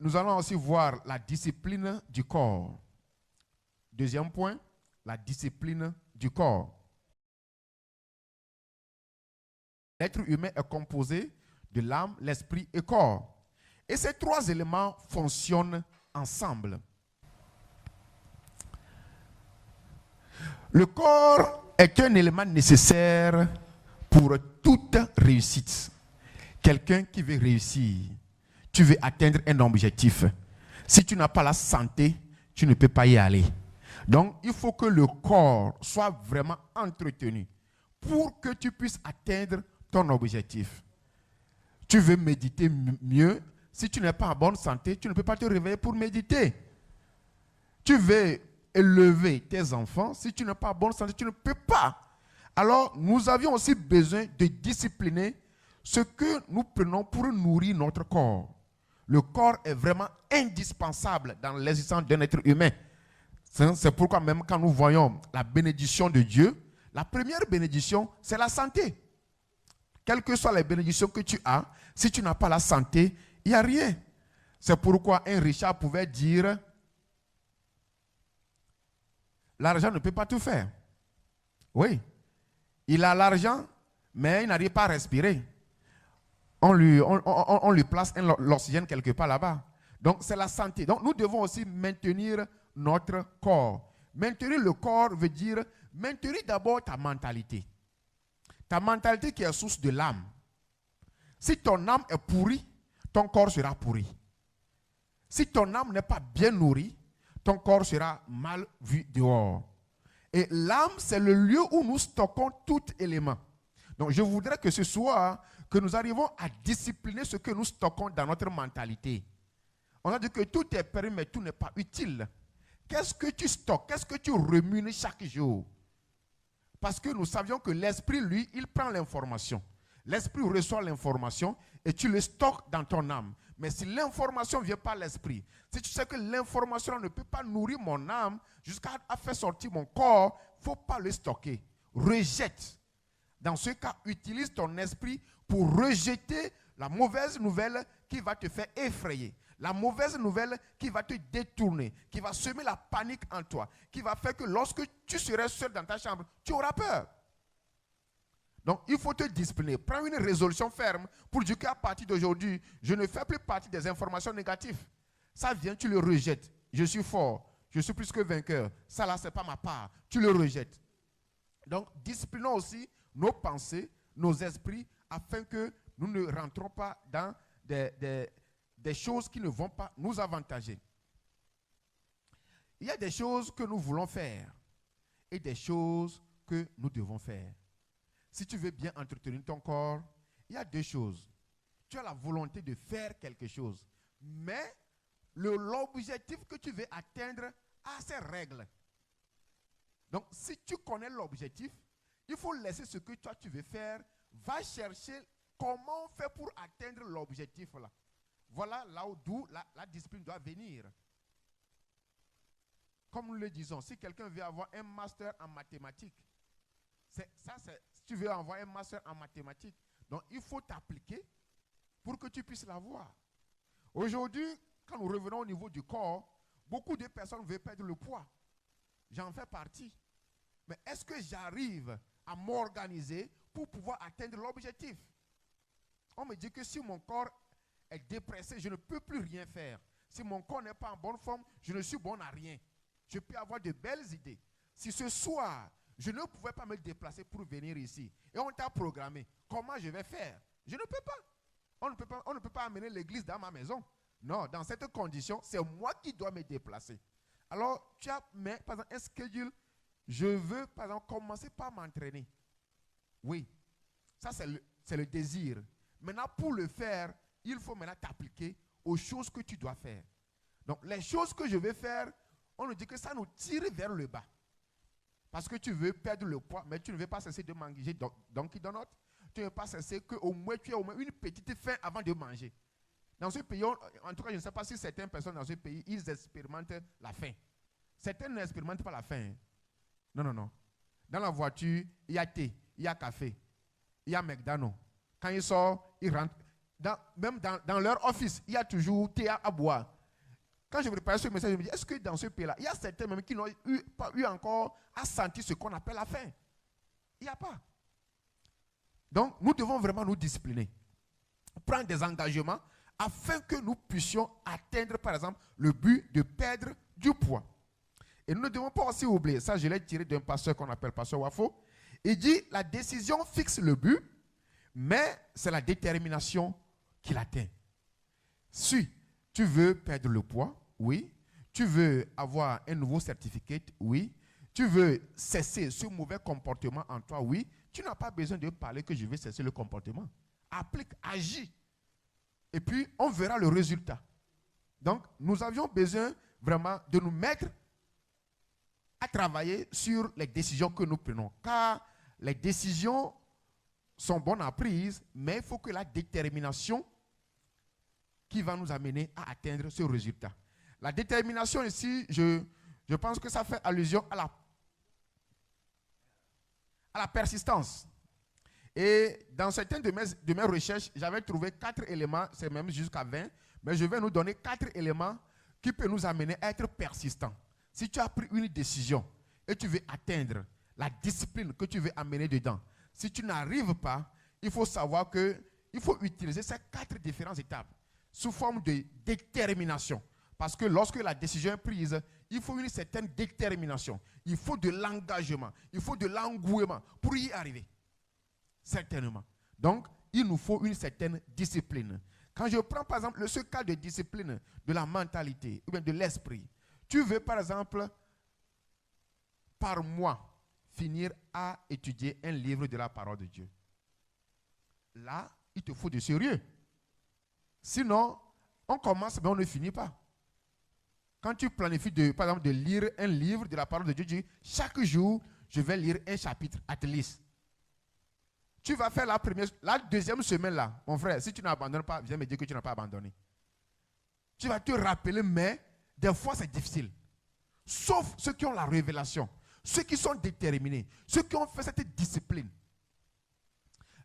nous allons aussi voir la discipline du corps. Deuxième point, la discipline du corps. L'être humain est composé de l'âme, l'esprit et corps. Et ces trois éléments fonctionnent ensemble. Le corps est un élément nécessaire pour toute réussite. Quelqu'un qui veut réussir, tu veux atteindre un objectif. Si tu n'as pas la santé, tu ne peux pas y aller. Donc, il faut que le corps soit vraiment entretenu pour que tu puisses atteindre ton objectif. Tu veux méditer mieux. Si tu n'es pas en bonne santé, tu ne peux pas te réveiller pour méditer. Tu veux élever tes enfants. Si tu n'es pas en bonne santé, tu ne peux pas. Alors, nous avions aussi besoin de discipliner ce que nous prenons pour nourrir notre corps. Le corps est vraiment indispensable dans l'existence d'un être humain. C'est pourquoi même quand nous voyons la bénédiction de Dieu, la première bénédiction, c'est la santé. Quelles que soient les bénédictions que tu as, si tu n'as pas la santé, il n'y a rien. C'est pourquoi un Richard pouvait dire, l'argent ne peut pas tout faire. Oui, il a l'argent, mais il n'arrive pas à respirer. On lui place l'oxygène quelque part là-bas. Donc, c'est la santé. Donc, nous devons aussi maintenir notre corps. Maintenir le corps veut dire maintenir d'abord ta mentalité. Ta mentalité qui est source de l'âme. Si ton âme est pourrie, ton corps sera pourri. Si ton âme n'est pas bien nourrie, ton corps sera mal vu dehors. Et l'âme, c'est le lieu où nous stockons tout élément. Donc, je voudrais que ce soit que nous arrivons à discipliner ce que nous stockons dans notre mentalité. On a dit que tout est permis, mais tout n'est pas utile. Qu'est-ce que tu stockes? Qu'est-ce que tu rumines chaque jour? Parce que nous savions que l'esprit, lui, il prend l'information. L'esprit reçoit l'information et tu le stockes dans ton âme. Mais si l'information ne vient pas à l'esprit, si tu sais que l'information ne peut pas nourrir mon âme jusqu'à faire sortir mon corps, il ne faut pas le stocker. Rejette. Dans ce cas, utilise ton esprit pour rejeter la mauvaise nouvelle qui va te faire effrayer. La mauvaise nouvelle qui va te détourner, qui va semer la panique en toi, qui va faire que lorsque tu seras seul dans ta chambre, tu auras peur. Donc, il faut te discipliner. Prends une résolution ferme pour dire qu'à partir d'aujourd'hui, je ne fais plus partie des informations négatives. Ça vient, tu le rejettes. Je suis fort, je suis plus que vainqueur. Ça là, ce n'est pas ma part. Tu le rejettes. Donc, disciplinons aussi nos pensées, nos esprits, afin que nous ne rentrons pas dans des choses qui ne vont pas nous avantager. Il y a des choses que nous voulons faire et des choses que nous devons faire. Si tu veux bien entretenir ton corps, il y a deux choses. Tu as la volonté de faire quelque chose, mais l'objectif que tu veux atteindre a ses règles. Donc, si tu connais l'objectif, il faut laisser ce que toi tu veux faire. Va chercher comment on fait pour atteindre l'objectif là. Voilà là d'où la discipline doit venir. Comme nous le disons, si quelqu'un veut avoir un master en mathématiques, si tu veux avoir un master en mathématiques, donc il faut t'appliquer pour que tu puisses l'avoir. Aujourd'hui, quand nous revenons au niveau du corps, beaucoup de personnes veulent perdre le poids. J'en fais partie. Mais est-ce que j'arrive à m'organiser pour pouvoir atteindre l'objectif? On me dit que si mon corps est dépressé, je ne peux plus rien faire. Si mon corps n'est pas en bonne forme, je ne suis bon à rien. Je peux avoir de belles idées. Si ce soir, je ne pouvais pas me déplacer pour venir ici, et on t'a programmé, comment je vais faire? Je ne peux pas. On ne peut pas amener l'église dans ma maison. Non, dans cette condition, c'est moi qui dois me déplacer. Alors, tu as par exemple, un schedule. Je veux, par exemple, commencer par m'entraîner. Oui, ça c'est le désir. Maintenant, pour le faire, il faut maintenant t'appliquer aux choses que tu dois faire. Donc, les choses que je vais faire, on nous dit que ça nous tire vers le bas. Parce que tu veux perdre le poids, mais tu ne veux pas cesser de manger Dunkin' Donuts. Tu ne veux pas cesser qu'au moins tu aies au moins une petite faim avant de manger. Dans ce pays, en tout cas, je ne sais pas si certaines personnes dans ce pays, ils expérimentent la faim. Certains n'expérimentent pas la faim. Non, non, non. Dans la voiture, il y a thé, il y a café, il y a McDonald's. Quand il sort, il rentre. même dans leur office, il y a toujours thé à boire. Quand je préparais ce message, je me dis, est-ce que dans ce pays-là, il y a certains même qui n'ont pas eu encore à sentir ce qu'on appelle la faim? Il n'y a pas. Donc, nous devons vraiment nous discipliner. Prendre des engagements afin que nous puissions atteindre, par exemple, le but de perdre du poids. Et nous ne devons pas aussi oublier, ça je l'ai tiré d'un pasteur qu'on appelle pasteur Wafo. Il dit, la décision fixe le but, mais c'est la détermination qui l'atteint. Si tu veux perdre le poids, oui. Tu veux avoir un nouveau certificat, oui. Tu veux cesser ce mauvais comportement en toi, oui. Tu n'as pas besoin de parler que je vais cesser le comportement. Applique, agis. Et puis, on verra le résultat. Donc, nous avions besoin vraiment de nous mettre à travailler sur les décisions que nous prenons. Car les décisions sont bonnes à prise, mais il faut que la détermination qui va nous amener à atteindre ce résultat. La détermination ici, je pense que ça fait allusion à la persistance. Et dans certaines de mes recherches, j'avais trouvé 4 éléments, c'est même jusqu'à 20, mais je vais nous donner 4 éléments qui peuvent nous amener à être persistants. Si tu as pris une décision et tu veux atteindre la discipline que tu veux amener dedans, si tu n'arrives pas, il faut savoir qu'il faut utiliser ces 4 différentes étapes sous forme de détermination. Parce que lorsque la décision est prise, il faut une certaine détermination. Il faut de l'engagement. Il faut de l'engouement pour y arriver. Certainement. Donc, il nous faut une certaine discipline. Quand je prends par exemple ce cas de discipline de la mentalité ou bien de l'esprit, tu veux par exemple par mois finir à étudier un livre de la parole de Dieu. Là, il te faut du sérieux. Sinon, on commence mais on ne finit pas. Quand tu planifies par exemple de lire un livre de la parole de Dieu, tu dis chaque jour, je vais lire un chapitre at least. Tu vas faire la deuxième semaine là, mon frère, si tu n'abandonnes pas, viens me dire que tu n'as pas abandonné. Tu vas te rappeler, mais des fois c'est difficile. Sauf ceux qui ont la révélation, ceux qui sont déterminés, ceux qui ont fait cette discipline.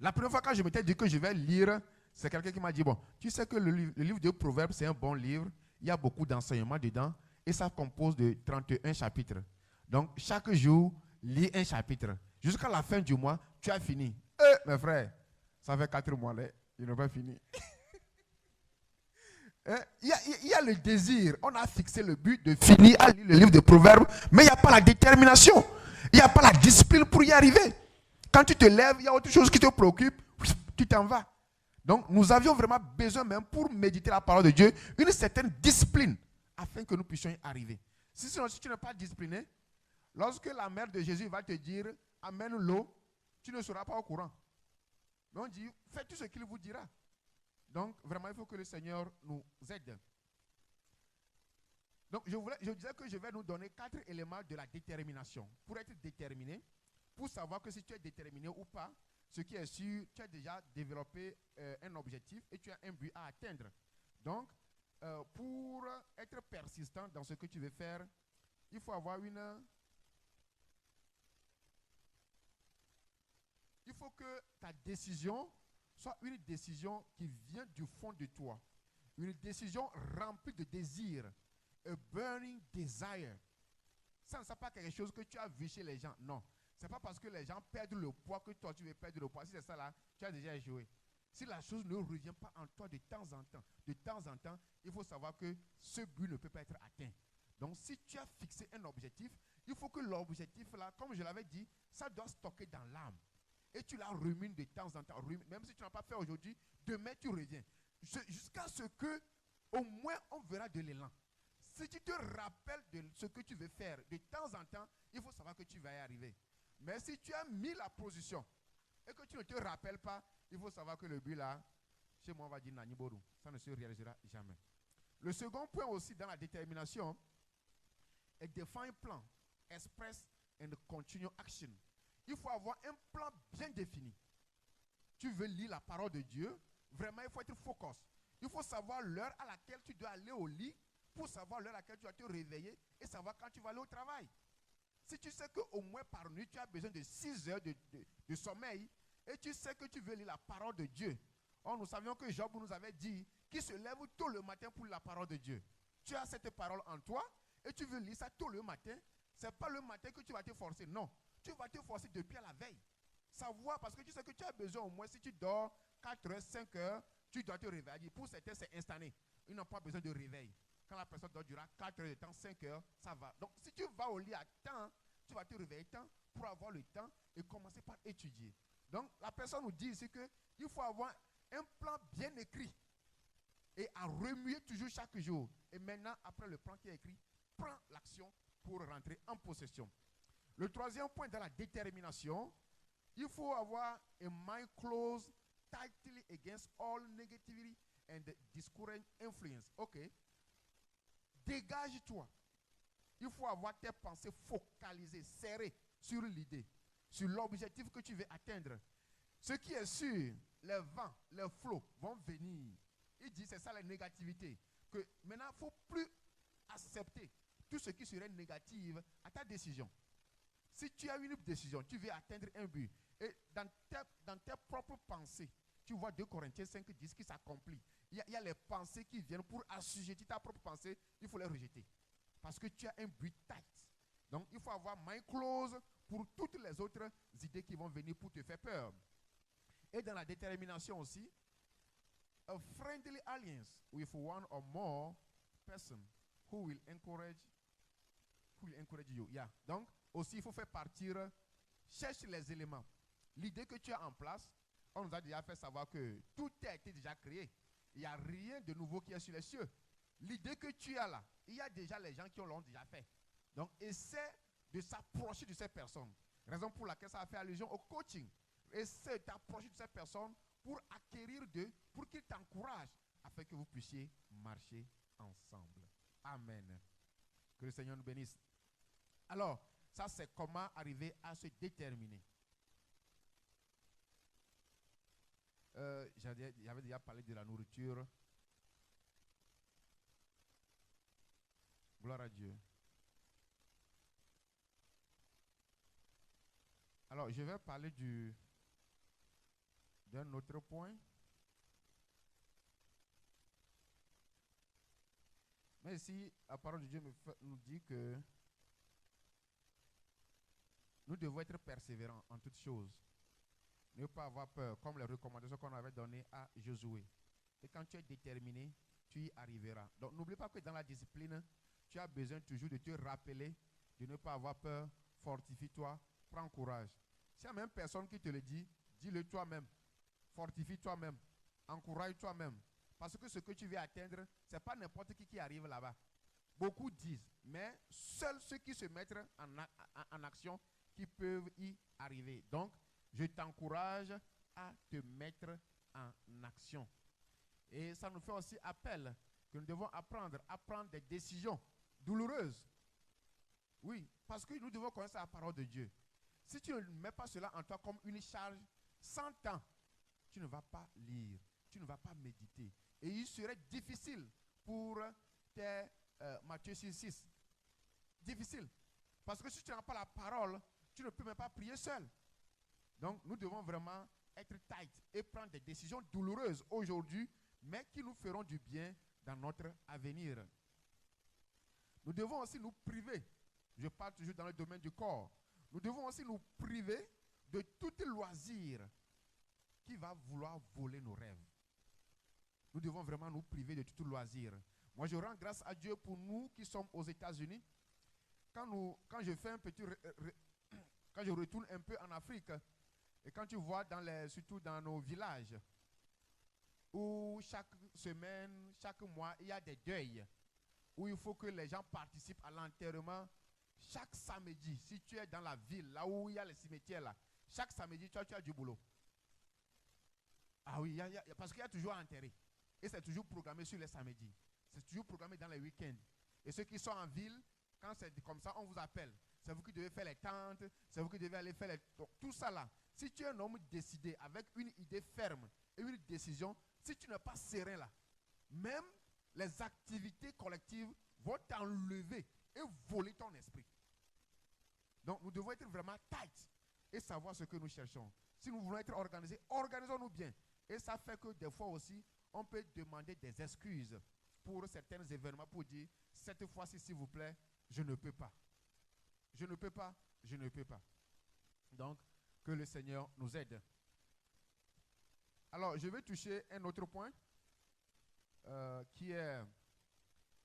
La première fois quand je m'étais dit que je vais lire, c'est quelqu'un qui m'a dit, bon, tu sais que le livre de Proverbes, c'est un bon livre, il y a beaucoup d'enseignements dedans, et ça compose de 31 chapitres. Donc, chaque jour, lis un chapitre. Jusqu'à la fin du mois, tu as fini. Mes frères, ça fait 4 mois, là, ils n'ont pas fini. Il y a le désir, on a fixé le but de finir à lire le livre de Proverbes, mais il n'y a pas la détermination, il n'y a pas la discipline pour y arriver. Quand tu te lèves, il y a autre chose qui te préoccupe, tu t'en vas. Donc, nous avions vraiment besoin, même pour méditer la parole de Dieu, une certaine discipline afin que nous puissions y arriver. Sinon, si tu n'es pas discipliné, lorsque la mère de Jésus va te dire amène l'eau, tu ne seras pas au courant. Mais on dit faites tout ce qu'il vous dira. Donc, vraiment, il faut que le Seigneur nous aide. Donc, je disais que je vais nous donner 4 éléments de la détermination. Pour être déterminé, pour savoir que si tu es déterminé ou pas, ce qui est sûr, tu as déjà développé un objectif et tu as un but à atteindre. Donc, pour être persistant dans ce que tu veux faire, il faut avoir il faut que ta décision soit une décision qui vient du fond de toi. Une décision remplie de désir. A burning desire. Ça ne c'est pas quelque chose que tu as vu chez les gens. Non. Ce n'est pas parce que les gens perdent le poids que toi tu veux perdre le poids. Si c'est ça là, tu as déjà échoué. Si la chose ne revient pas en toi de temps en temps, il faut savoir que ce but ne peut pas être atteint. Donc si tu as fixé un objectif, il faut que l'objectif là, comme je l'avais dit, ça doit stocker dans l'âme. Et tu la rumines de temps en temps. Même si tu n'as pas fait aujourd'hui, demain tu reviens. Jusqu'à ce que, au moins, on verra de l'élan. Si tu te rappelles de ce que tu veux faire de temps en temps, il faut savoir que tu vas y arriver. Mais si tu as mis la position et que tu ne te rappelles pas, il faut savoir que le but là, chez moi on va dire Naniboru, ça ne se réalisera jamais. Le second point aussi dans la détermination est définir un plan, express and continue action. Il faut avoir un plan bien défini. Tu veux lire la parole de Dieu, vraiment il faut être focus. Il faut savoir l'heure à laquelle tu dois aller au lit pour savoir l'heure à laquelle tu dois te réveiller et savoir quand tu vas aller au travail. Si tu sais qu'au moins par nuit, tu as besoin de 6 heures de sommeil et tu sais que tu veux lire la parole de Dieu, Or, nous savions que Job nous avait dit qu'il se lève tôt le matin pour la parole de Dieu. Tu as cette parole en toi et tu veux lire ça tôt le matin. Ce n'est pas le matin que tu vas te forcer, non. Tu vas te forcer depuis à la veille. Savoir, parce que tu sais que tu as besoin au moins, si tu dors 4 heures, 5 heures, tu dois te réveiller. Pour certains, c'est instantané. Ils n'ont pas besoin de réveil. Quand la personne dort durant 4 heures de temps, 5 heures, ça va. Donc, si tu vas au lit à temps, tu vas te réveiller temps pour avoir le temps et commencer par étudier. Donc, la personne nous dit ici qu'il faut avoir un plan bien écrit et à remuer toujours chaque jour. Et maintenant, après le plan qui est écrit, prends l'action pour rentrer en possession. Le troisième point dans la détermination, il faut avoir a mind closed tightly against all negativity and discouraging influence. Ok. Dégage-toi. Il faut avoir tes pensées focalisées, serrées sur l'idée, sur l'objectif que tu veux atteindre. Ce qui est sûr, les vents, les flots vont venir. Il dit, c'est ça la négativité. Que maintenant, il ne faut plus accepter tout ce qui serait négatif à ta décision. Si tu as une décision, tu veux atteindre un but, et dans tes propres pensées, tu vois 2 Corinthiens 5, 10 qui s'accomplit. Il y a les pensées qui viennent pour assujettir ta propre pensée, il faut les rejeter. Parce que tu as un but tight. Donc, il faut avoir mind close pour toutes les autres idées qui vont venir pour te faire peur. Et dans la détermination aussi, a friendly alliance with one or more person who will encourage you. Yeah. Donc, aussi, il faut faire partir, cherche les éléments. L'idée que tu as en place, on nous a déjà fait savoir que tout a été déjà créé. Il n'y a rien de nouveau qui est sur les cieux. L'idée que tu as là, il y a déjà les gens qui l'ont déjà fait. Donc, essaie de s'approcher de ces personnes. Raison pour laquelle ça a fait allusion au coaching. Essaie de t'approcher de ces personnes pour acquérir d'eux, pour qu'ils t'encouragent, afin que vous puissiez marcher ensemble. Amen. Que le Seigneur nous bénisse. Alors, ça c'est comment arriver à se déterminer. J'avais déjà parlé de la nourriture. Gloire à Dieu. Alors, je vais parler d'un autre point. Mais ici, la parole de Dieu nous dit que nous devons être persévérants en toutes choses. Ne pas avoir peur, comme les recommandations qu'on avait données à Josué. Et quand tu es déterminé, tu y arriveras. Donc, n'oublie pas que dans la discipline, tu as besoin toujours de te rappeler de ne pas avoir peur. Fortifie-toi, prends courage. S'il y a même personne qui te le dit, dis-le toi-même. Fortifie toi-même. Encourage toi-même. Parce que ce que tu veux atteindre, ce n'est pas n'importe qui arrive là-bas. Beaucoup disent, mais seuls ceux qui se mettent en action qui peuvent y arriver. Donc, je t'encourage à te mettre en action. Et ça nous fait aussi appel que nous devons apprendre à prendre des décisions douloureuses. Oui, parce que nous devons connaître la parole de Dieu. Si tu ne mets pas cela en toi comme une charge, 100 ans, tu ne vas pas lire, tu ne vas pas méditer. Et il serait difficile pour tes Matthieu 6. Difficile. Parce que si tu n'as pas la parole, tu ne peux même pas prier seul. Donc, nous devons vraiment être tight et prendre des décisions douloureuses aujourd'hui, mais qui nous feront du bien dans notre avenir. Nous devons aussi nous priver. Je parle toujours dans le domaine du corps. Nous devons aussi nous priver de tout loisir qui va vouloir voler nos rêves. Nous devons vraiment nous priver de tout loisir. Moi, je rends grâce à Dieu pour nous qui sommes aux États-Unis. Quand je fais un petit... Quand je retourne un peu en Afrique, et quand tu vois surtout dans nos villages, où chaque semaine, chaque mois, il y a des deuils, où il faut que les gens participent à l'enterrement. Chaque samedi, si tu es dans la ville, là où il y a les cimetières, là, chaque samedi, tu as du boulot. Ah oui, parce qu'il y a toujours à enterrer. Et c'est toujours programmé sur les samedis. C'est toujours programmé dans les week-ends. Et ceux qui sont en ville, quand c'est comme ça, on vous appelle. C'est vous qui devez faire les tentes, c'est vous qui devez aller faire tout ça là. Si tu es un homme décidé, avec une idée ferme et une décision, si tu n'es pas serein là, même les activités collectives vont t'enlever et voler ton esprit. Donc nous devons être vraiment tight et savoir ce que nous cherchons. Si nous voulons être organisés, organisons-nous bien. Et ça fait que des fois aussi, on peut demander des excuses pour certains événements, pour dire, cette fois-ci, s'il vous plaît, je ne peux pas. Je ne peux pas, je ne peux pas. Donc, que le Seigneur nous aide. Alors, je vais toucher un autre point qui est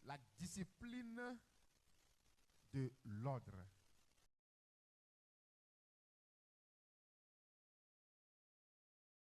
la discipline de l'ordre.